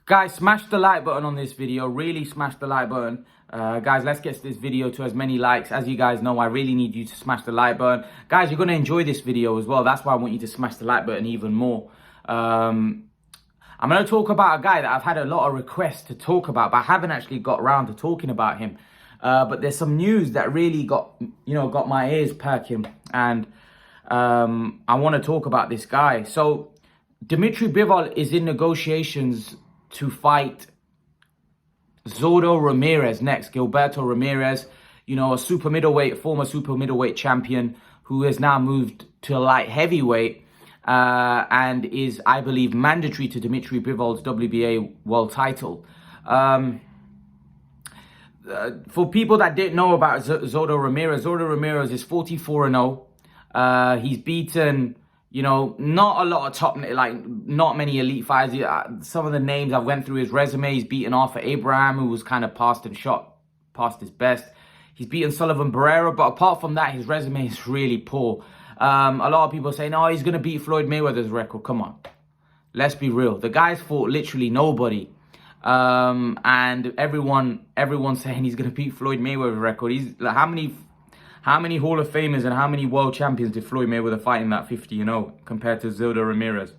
Guys, smash the like button on this video. Really smash the like button. Guys, let's get this video to as many likes. As you guys know, I really need you to smash the like button. Guys, you're going to enjoy this video as well. That's why I want you to smash the like button even more. I'm going to talk about a guy that I've had a lot of requests to talk about, but I haven't actually got around to talking about him. But there's some news that really got my ears perking, and I want to talk about this guy. So Dmitry Bivol is in negotiations to fight Zurdo Ramirez next. Gilberto Ramirez, a former super middleweight champion who has now moved to a light heavyweight and is, I believe, mandatory to Dmitry Bivol's WBA world title. For people that didn't know about Zurdo Ramirez is 44-0. He's beaten, not a lot of top, not many elite fighters. Some of the names I went through his resume. He's beaten Arthur Abraham, who was kind of past his best. He's beaten Sullivan Barrera, but apart from that, his resume is really poor. A lot of people say, no, he's going to beat Floyd Mayweather's record. Come on. Let's be real. The guy's fought literally nobody. And everyone's saying he's going to beat Floyd Mayweather's record. He's like, how many Hall of Famers and how many world champions did Floyd Mayweather fight in that 50-0 compared to Zurdo Ramirez?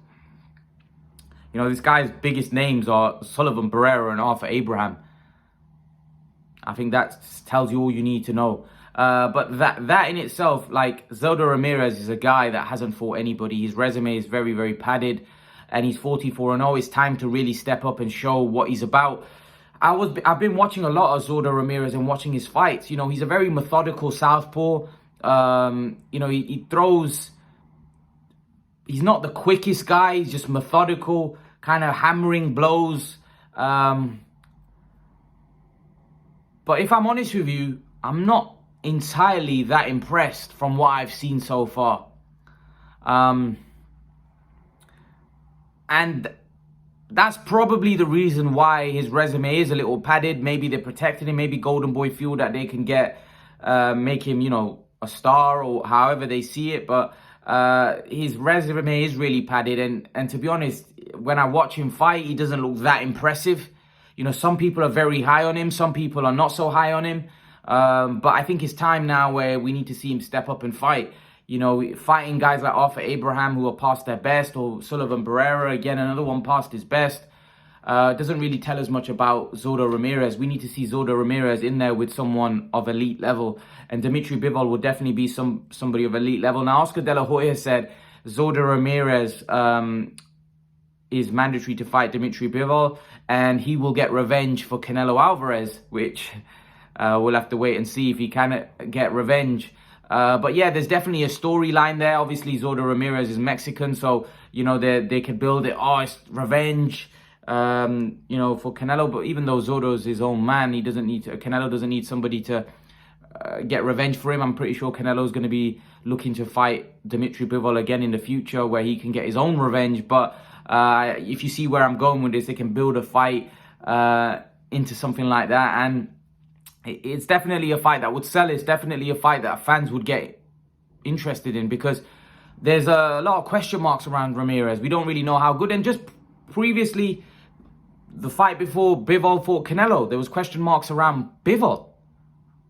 This guy's biggest names are Sullivan Barrera and Arthur Abraham. I think that tells you all you need to know. But that in itself, Zurdo Ramirez is a guy that hasn't fought anybody. His resume is very, very padded, and he's 44-0. It's time to really step up and show what he's about. I've been watching a lot of Zurdo Ramirez and watching his fights. He's a very methodical southpaw. He throws. He's not the quickest guy. He's just methodical, kind of hammering blows. But if I'm honest with you, I'm not entirely that impressed from what I've seen so far. And that's probably the reason why his resume is a little padded. Maybe they protected him. Maybe Golden Boy feel that they can make him, a star or however they see it. But his resume is really padded. And to be honest, when I watch him fight, he doesn't look that impressive. Some people are very high on him. Some people are not so high on him. But I think it's time now where we need to see him step up and fight. Fighting guys like Arthur Abraham who are past their best, or Sullivan Barrera, again, another one past his best, doesn't really tell us much about Zurdo Ramirez. We need to see Zurdo Ramirez in there with someone of elite level, and Dmitry Bivol will definitely be somebody of elite level. Now, Oscar De La Hoya said Zurdo Ramirez is mandatory to fight Dmitry Bivol, and he will get revenge for Canelo Alvarez, which we'll have to wait and see if he can get revenge. But yeah, there's definitely a storyline there. Obviously, Zurdo Ramirez is Mexican, so they can build it. Oh, it's revenge, for Canelo. But even though Zurdo's his own man, Canelo doesn't need somebody to get revenge for him. I'm pretty sure Canelo's going to be looking to fight Dmitry Bivol again in the future, where he can get his own revenge. But if you see where I'm going with this, they can build a fight into something like that, and it's definitely a fight that would sell. It's definitely a fight that fans would get interested in, because there's a lot of question marks around Ramirez. We don't really know how good. And just previously, the fight before Bivol fought Canelo, there was question marks around Bivol.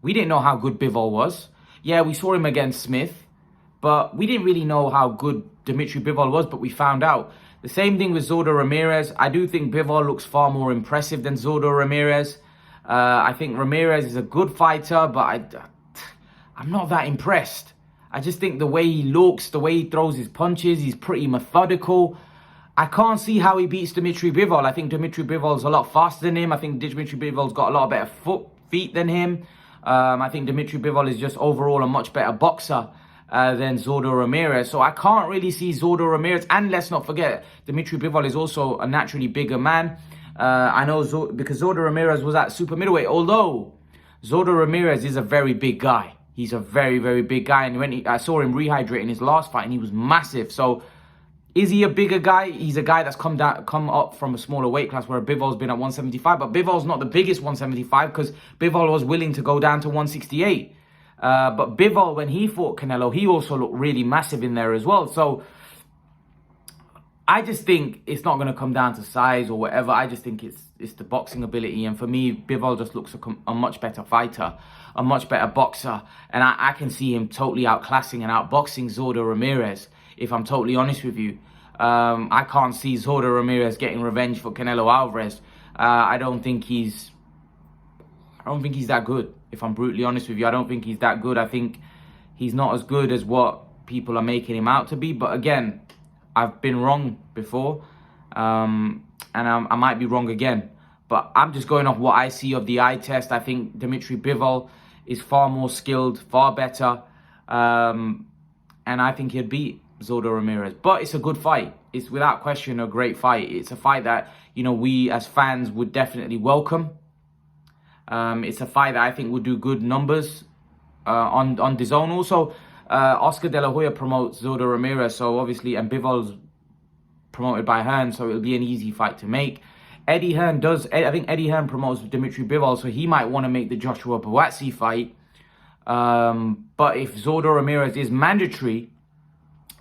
We didn't know how good Bivol was. Yeah, we saw him against Smith, but we didn't really know how good Dmitry Bivol was, but we found out. The same thing with Zurdo Ramirez. I do think Bivol looks far more impressive than Zurdo Ramirez. I think Ramirez is a good fighter, but I'm not that impressed. I just think the way he looks, the way he throws his punches, he's pretty methodical. I can't see how he beats Dmitry Bivol. I think Dmitry Bivol's a lot faster than him. I think Dmitry Bivol's got a lot better feet than him. I think Dmitry Bivol is just overall a much better boxer than Zurdo Ramirez. So I can't really see Zurdo Ramirez. And let's not forget, Dmitry Bivol is also a naturally bigger man. I know because Zurdo Ramirez was at super middleweight, although Zurdo Ramirez is a very big guy. He's a very, very big guy. And when I saw him rehydrate in his last fight, and he was massive. So is he a bigger guy? He's a guy that's come up from a smaller weight class, where Bivol's been at 175. But Bivol's not the biggest 175, because Bivol was willing to go down to 168. But Bivol, when he fought Canelo, he also looked really massive in there as well. So I just think it's not going to come down to size or whatever. I just think it's the boxing ability. And for me, Bivol just looks a much better fighter, a much better boxer. And I can see him totally outclassing and outboxing Zurdo Ramirez, if I'm totally honest with you. I can't see Zurdo Ramirez getting revenge for Canelo Alvarez. I don't think he's that good, if I'm brutally honest with you. I don't think he's that good. I think he's not as good as what people are making him out to be. But again, I've been wrong before, and I might be wrong again. But I'm just going off what I see of the eye test. I think Dmitry Bivol is far more skilled, far better, and I think he'd beat Zurdo Ramirez. But it's a good fight. It's without question a great fight. It's a fight that, you know, we as fans would definitely welcome. It's a fight that I think would do good numbers on DAZN. Also, Oscar De La Hoya promotes Zurdo Ramirez, so obviously, and Bivol's promoted by Hearn, so it'll be an easy fight to make. I think Eddie Hearn promotes Dmitry Bivol, so he might want to make the Joshua Buatsi fight. But if Zurdo Ramirez is mandatory,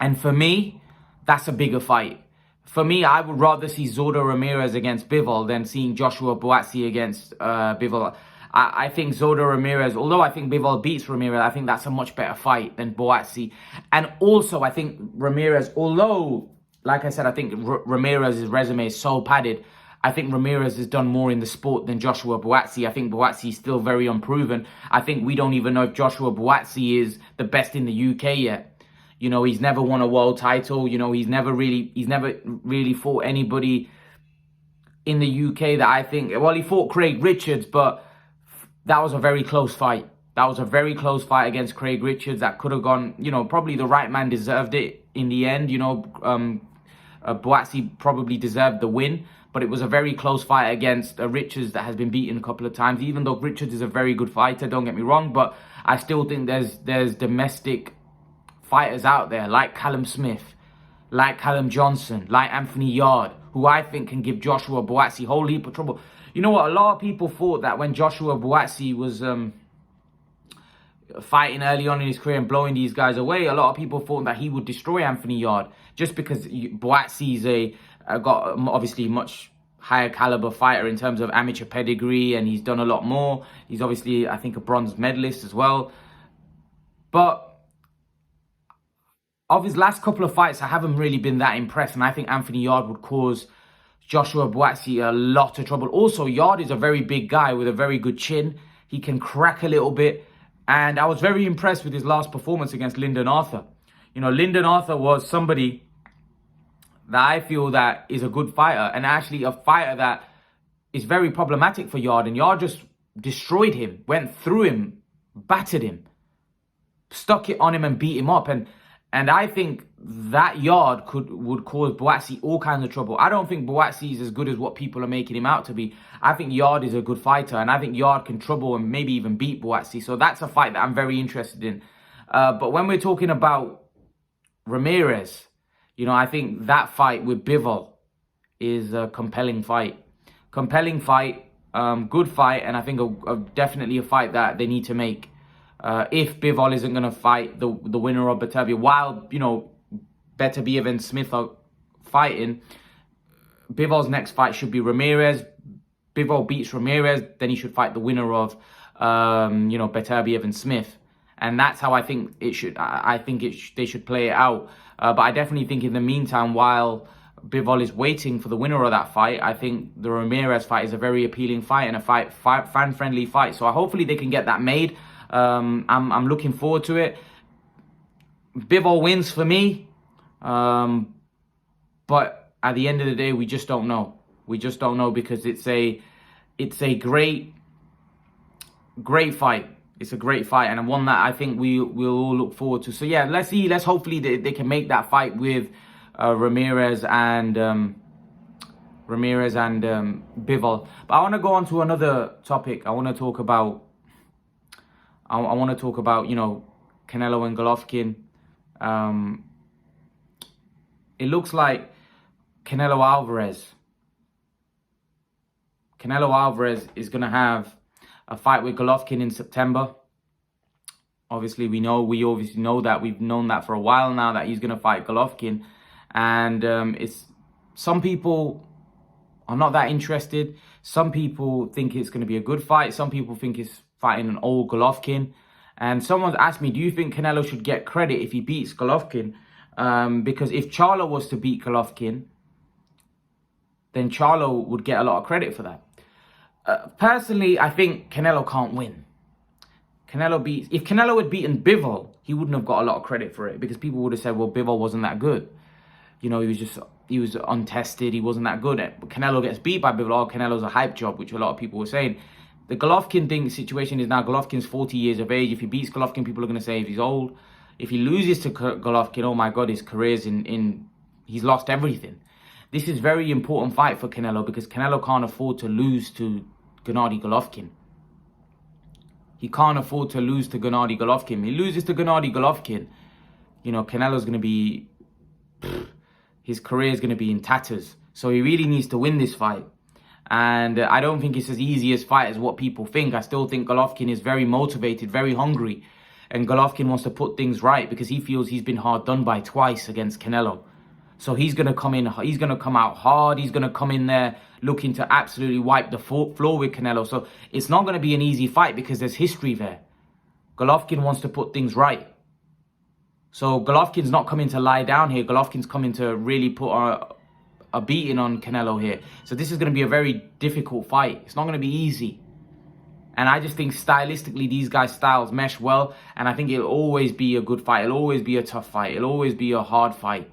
and for me, that's a bigger fight. For me, I would rather see Zurdo Ramirez against Bivol than seeing Joshua Buatsi against Bivol. I think Zurdo Ramirez, although I think Bivol beats Ramirez, I think that's a much better fight than Buatsi. And also, I think Ramirez, although, like I said, I think Ramirez's resume is so padded, I think Ramirez has done more in the sport than Joshua Buatsi. I think Buatsi is still very unproven. I think we don't even know if Joshua Buatsi is the best in the UK yet. You know, he's never won a world title. You know, he's never really fought anybody in the UK that I think, well, he fought Craig Richards, but that was a very close fight. That was a very close fight against Craig Richards that could have gone, you know, probably the right man deserved it in the end. You know, Buatsi probably deserved the win, but it was a very close fight against Richards that has been beaten a couple of times, even though Richards is a very good fighter, don't get me wrong, but I still think there's domestic fighters out there like Callum Smith, like Callum Johnson, like Anthony Yarde, who I think can give Joshua Buatsi a whole heap of trouble. You know what? A lot of people thought that when Joshua Buatsi was fighting early on in his career and blowing these guys away, a lot of people thought that he would destroy Anthony Yarde just because Buatsi's got obviously much higher caliber fighter in terms of amateur pedigree, and he's done a lot more. He's obviously, I think, a bronze medalist as well. But of his last couple of fights, I haven't really been that impressed, and I think Anthony Yarde would cause Joshua Buatsi a lot of trouble. Also, Yarde is a very big guy with a very good chin. He can crack a little bit, and I was very impressed with his last performance against Lyndon Arthur. You know, Lyndon Arthur was somebody that I feel that is a good fighter, and actually a fighter that is very problematic for Yarde, and Yarde just destroyed him, went through him, battered him, stuck it on him and beat him up. And I think that Yarde would cause Buatsi all kinds of trouble. I don't think Buatsi is as good as what people are making him out to be. I think Yarde is a good fighter, and I think Yarde can trouble and maybe even beat Buatsi. So that's a fight that I'm very interested in. But when we're talking about Ramirez, you know, I think that fight with Bivol is a compelling fight. Compelling fight, good fight, and I think definitely a fight that they need to make. If Bivol isn't going to fight the winner of Beterbiev, while, you know, Beterbiev and Smith are fighting, Bivol's next fight should be Ramirez. Bivol beats Ramirez, then he should fight the winner of, you know, Beterbiev and Smith. And that's how I think it should, they should play it out. But I definitely think in the meantime, while Bivol is waiting for the winner of that fight, I think the Ramirez fight is a very appealing fight and a fan-friendly fight. So hopefully they can get that made. I'm looking forward to it. Bivol wins for me, but at the end of the day, we just don't know. We just don't know, because it's a great fight. It's a great fight, and one that I think we'll all look forward to. So yeah, let's see. Let's hopefully they can make that fight with Ramirez and Bivol. But I want to go on to another topic. I want to talk about. I want to talk about, you know, Canelo and Golovkin. It looks like Canelo Alvarez is going to have a fight with Golovkin in September. Obviously, we obviously know that. We've known that for a while now, that he's going to fight Golovkin. And some people are not that interested. Some people think it's going to be a good fight. Some people think it's fighting an old Golovkin. And someone's asked me, do you think Canelo should get credit if he beats Golovkin? Because if Charlo was to beat Golovkin, then Charlo would get a lot of credit for that. Personally, I think Canelo can't win. If Canelo had beaten Bivol, he wouldn't have got a lot of credit for it, because people would have said, well, Bivol wasn't that good. You know, he was untested, he wasn't that good. But Canelo gets beat by Bivol, oh, Canelo's a hype job, which a lot of people were saying. The Golovkin situation is now Golovkin's 40 years of age. If he beats Golovkin, people are going to say he's old. If he loses to Golovkin, oh my God, his career's he's lost everything. This is a very important fight for Canelo, because Canelo can't afford to lose to Gennady Golovkin. He can't afford to lose to Gennady Golovkin. If he loses to Gennady Golovkin, you know, Canelo's going to be... his career is going to be in tatters. So he really needs to win this fight. And I don't think it's as easy a fight as what people think. I still think Golovkin is very motivated, very hungry. And Golovkin wants to put things right, because he feels he's been hard done by twice against Canelo. So he's going to come in, he's going to come out hard. He's going to come in there looking to absolutely wipe the floor with Canelo. So it's not going to be an easy fight, because there's history there. Golovkin wants to put things right. So Golovkin's not coming to lie down here. Golovkin's coming to really put a beating on Canelo here. So this is going to be a very difficult fight. It's not going to be easy. And I just think stylistically, these guys' styles mesh well. And I think it'll always be a good fight. It'll always be a tough fight. It'll always be a hard fight.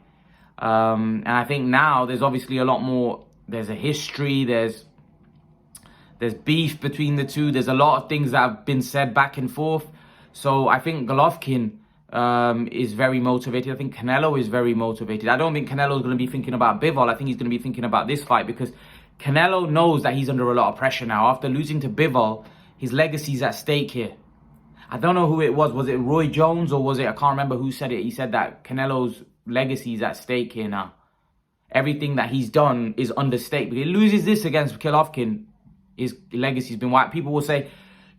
And I think now there's obviously a lot more. There's a history. There's beef between the two. There's a lot of things that have been said back and forth. So I think Golovkin is very motivated. I think Canelo is very motivated. I don't think Canelo is going to be thinking about Bivol. I think he's going to be thinking about this fight, because Canelo knows that he's under a lot of pressure now. After losing to Bivol, his legacy's at stake here. I don't know who it was. Was it Roy Jones, or was it, I can't remember who said it. He said that Canelo's legacy is at stake here now. Everything that he's done is under stake. But he loses this against Golovkin, his legacy's been wiped. People will say,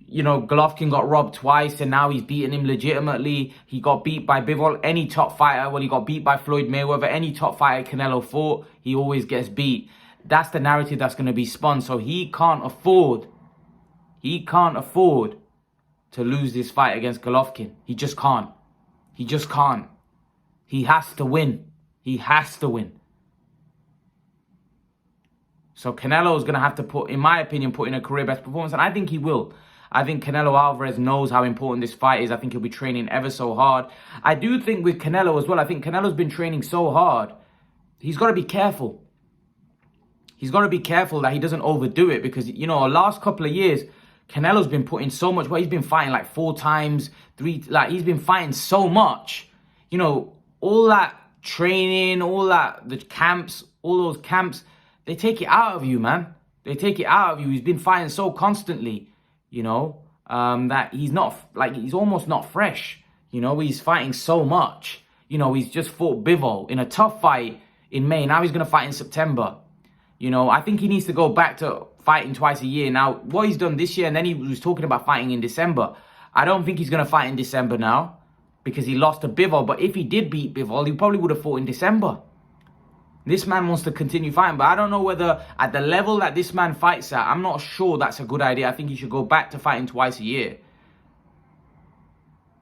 you know, Golovkin got robbed twice and now he's beating him legitimately. He got beat by Bivol. Any top fighter, well, he got beat by Floyd Mayweather. Any top fighter Canelo fought, he always gets beat. That's the narrative that's going to be spun. So he can't afford to lose this fight against Golovkin. He just can't. He just can't. He has to win. He has to win. So Canelo is going to have to put, in my opinion, put in a career best performance. And I think he will. I think Canelo Alvarez knows how important this fight is. I think he'll be training ever so hard. I do think with Canelo as well, I think Canelo's been training so hard. He's got to be careful. He's got to be careful that he doesn't overdo it, because, you know, the last couple of years, Canelo's been putting so much work. He's been fighting like 4 times, 3, like he's been fighting so much. You know, all that training, all that, the camps, all those camps, they take it out of you, man. They take it out of you. He's been fighting so constantly, you know, that he's not, like, he's almost not fresh. You know, he's fighting so much. You know, he's just fought Bivol in a tough fight in May. Now he's going to fight in September. You know, I think he needs to go back to fighting twice a year. Now, what he's done this year, and then he was talking about fighting in December. I don't think he's going to fight in December now, because he lost to Bivol. But if he did beat Bivol, he probably would have fought in December. This man wants to continue fighting, but I don't know whether at the level that this man fights at, I'm not sure that's a good idea. I think he should go back to fighting twice a year.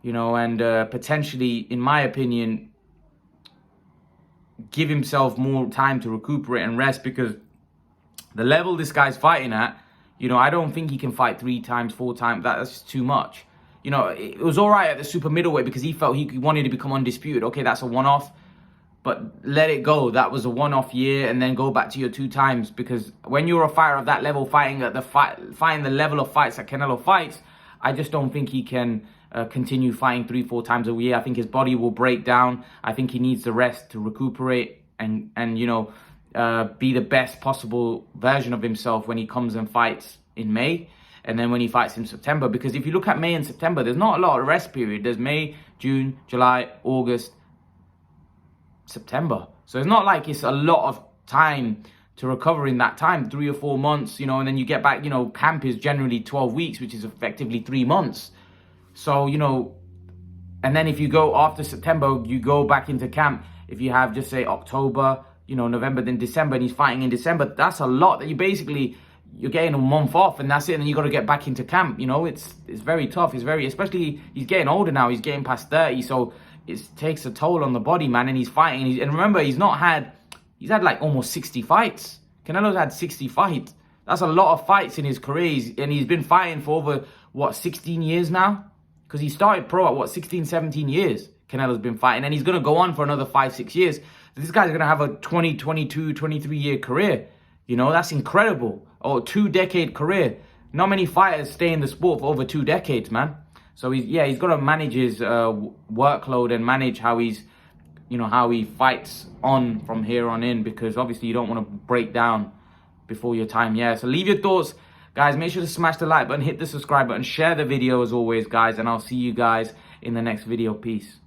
You know, and potentially, in my opinion, give himself more time to recuperate and rest, because the level this guy's fighting at, you know, I don't think he can fight 3 times, 4 times. That's just too much. You know, it was all right at the super middleweight because he felt he wanted to become undisputed. Okay, that's a one-off. But let it go. That was a one-off year, and then go back to your 2 times. Because when you're a fighter of that level, fighting the level of fights that Canelo fights, I just don't think he can continue fighting 3, 4 times a year. I think his body will break down. I think he needs the rest to recuperate and you know, be the best possible version of himself when he comes and fights in May. And then when he fights in September. Because if you look at May and September, there's not a lot of rest period. There's May, June, July, August, September. So it's not like it's a lot of time to recover in that time, 3 or 4 months, you know, and then you get back, you know, camp is generally 12 weeks, which is effectively 3 months. So, you know, and then if you go after September, you go back into camp. If you have, just say, October, you know, November, then December, and he's fighting in December. That's a lot that you're getting a month off, and that's it, and you got to get back into camp. You know, it's very tough. It's very, especially he's getting older now. He's getting past 30, so it takes a toll on the body, man. And he's fighting. And remember, he's had like almost 60 fights. Canelo's had 60 fights. That's a lot of fights in his career. And he's been fighting for over, what, 16 years now? Because he started pro at, what, 16, 17 years. Canelo's been fighting. And he's going to go on for another 5, 6 years. This guy's going to have a 20, 22, 23-year career. You know, that's incredible. Or 2-decade career. Not many fighters stay in the sport for over 2 decades, man. So he's got to manage his workload and manage how how he fights on from here on in, because obviously you don't want to break down before your time. Yeah, so leave your thoughts, guys. Make sure to smash the like button, hit the subscribe button, share the video as always, guys, and I'll see you guys in the next video. Peace.